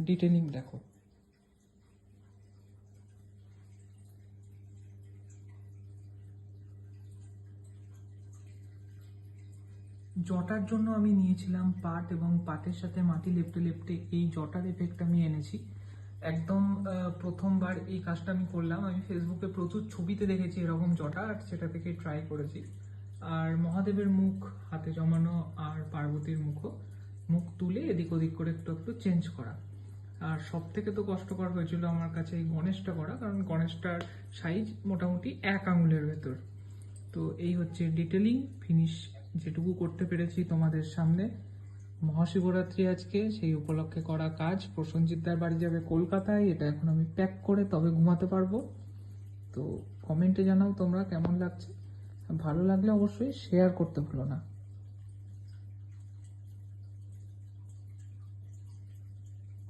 Detailing দেখো। জটার জন্য আমি নিয়েছিলাম পাট, এবং পাটের সাথে মাটি লেপটে লেপটে এই জটার এফেক্ট আমি এনেছি। একদম প্রথমবার এই কাজটা আমি করলাম। আমি ফেসবুকে প্রচুর ছবিতে দেখেছি এরকম জটা, আর সেটা থেকে ট্রাই করেছি। আর মহাদেবের মুখ হাতে জমানো, আর পার্বতীর মুখ তুলে এদিক ওদিক করে একটু একটু চেঞ্জ করা। আর সব থেকে তো কষ্টকর হয়েছিল আমার কাছে এই গণেশটা করা, কারণ গণেশটার সাইজ মোটামুটি 1 আঙুলের ভেতর। তো এই হচ্ছে ডিটেলিং ফিনিশ যেটুকু করতে পেরেছি তোমাদের সামনে। মহাশিবরাত্রি আজকে, সেই উপলক্ষে করা কাজ। প্রসেনজিৎদার বাড়ি যাবে কলকাতায়, এটা এখন আমি প্যাক করে তবে ঘুমাতে পারবো। তো কমেন্টে জানাও তোমরা কেমন লাগছে। ভালো লাগলে অবশ্যই শেয়ার করতে ভুলো না।